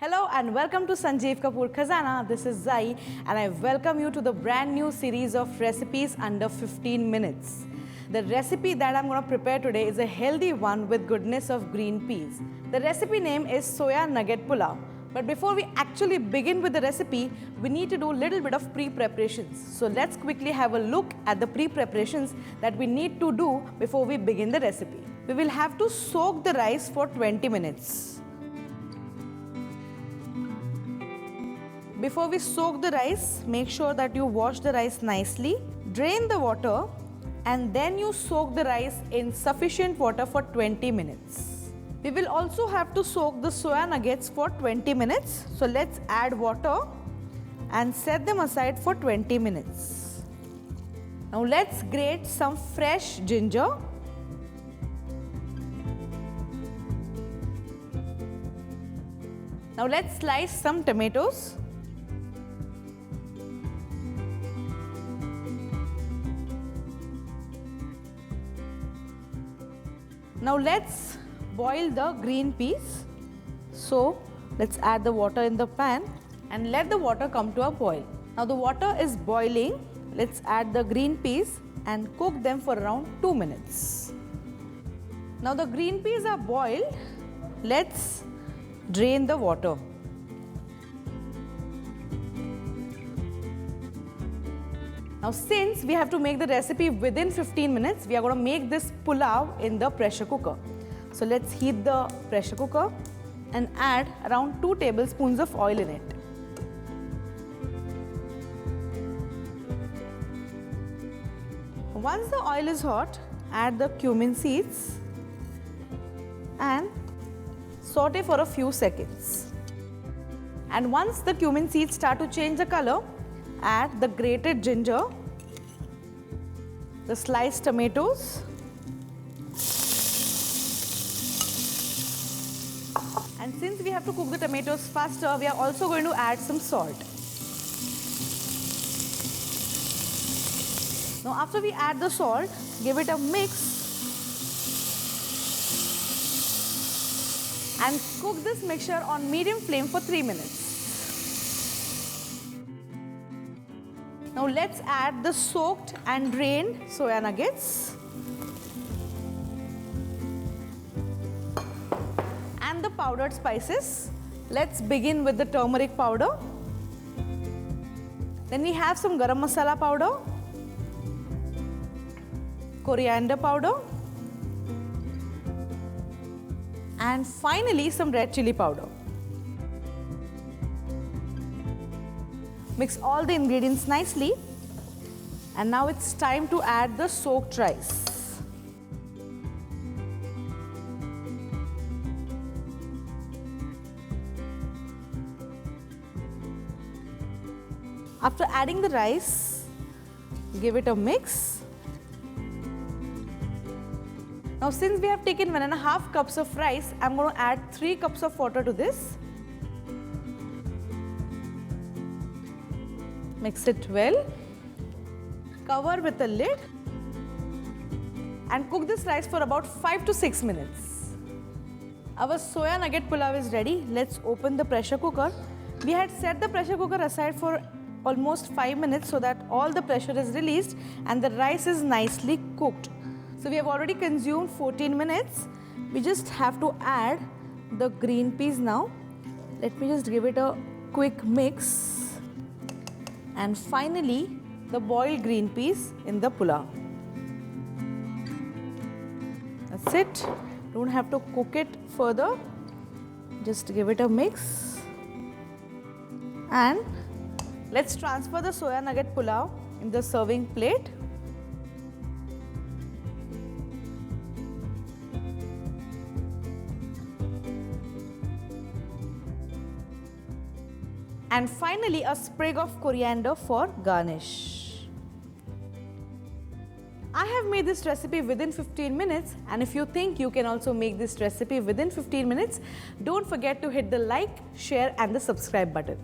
Hello and welcome to Sanjeev Kapoor Khazana. This is Jaaie and I welcome you to the brand new series of recipes under 15 minutes. The recipe that I'm going to prepare today is a healthy one with goodness of green peas. The recipe name is Soya Nugget Pulao. But before we actually begin with the recipe, we need to do a little bit of pre-preparations. So let's quickly have a look at the pre-preparations that we need to do before we begin the recipe. We will have to soak the rice for 20 minutes. Before we soak the rice, make sure that you wash the rice nicely, drain the water, and then you soak the rice in sufficient water for 20 minutes. We will also have to soak the soya nuggets for 20 minutes. So let's add water and set them aside for 20 minutes. Now let's grate some fresh ginger. Now let's slice some tomatoes. Now let's boil the green peas. So let's add the water in the pan and let the water come to a boil. Now the water is boiling. Let's add the green peas and cook them for around 2 minutes. Now the green peas are boiled. Let's drain the water. Now since we have to make the recipe within 15 minutes, we are going to make this pulao in the pressure cooker. So let's heat the pressure cooker and add around 2 tablespoons of oil in it. Once the oil is hot, add the cumin seeds and saute for a few seconds. And once the cumin seeds start to change the color, add the grated ginger, the sliced tomatoes, and since we have to cook the tomatoes faster, we are also going to add some salt. Now after we add the salt, give it a mix and cook this mixture on medium flame for 3 minutes. Now let's add the soaked and drained soya nuggets and the powdered spices. Let's begin with the turmeric powder. Then we have some garam masala powder, coriander powder, and finally some red chilli powder. Mix all the ingredients nicely, and now it's time to add the soaked rice. After adding the rice, give it a mix. Now since we have taken 1.5 cups of rice, I'm going to add 3 cups of water to this. Mix it well, cover with a lid and cook this rice for about 5 to 6 minutes. Our soya nugget pulao is ready. Let's open the pressure cooker. We had set the pressure cooker aside for almost 5 minutes so that all the pressure is released and the rice is nicely cooked. So we have already consumed 14 minutes. We just have to add the green peas now. Let me just give it a quick mix. And finally, the boiled green peas in the pulao. That's it. Don't have to cook it further. Just give it a mix. And let's transfer the soya nugget pulao in the serving plate. And finally, a sprig of coriander for garnish. I have made this recipe within 15 minutes, and if you think you can also make this recipe within 15 minutes, don't forget to hit the like, share and the subscribe button.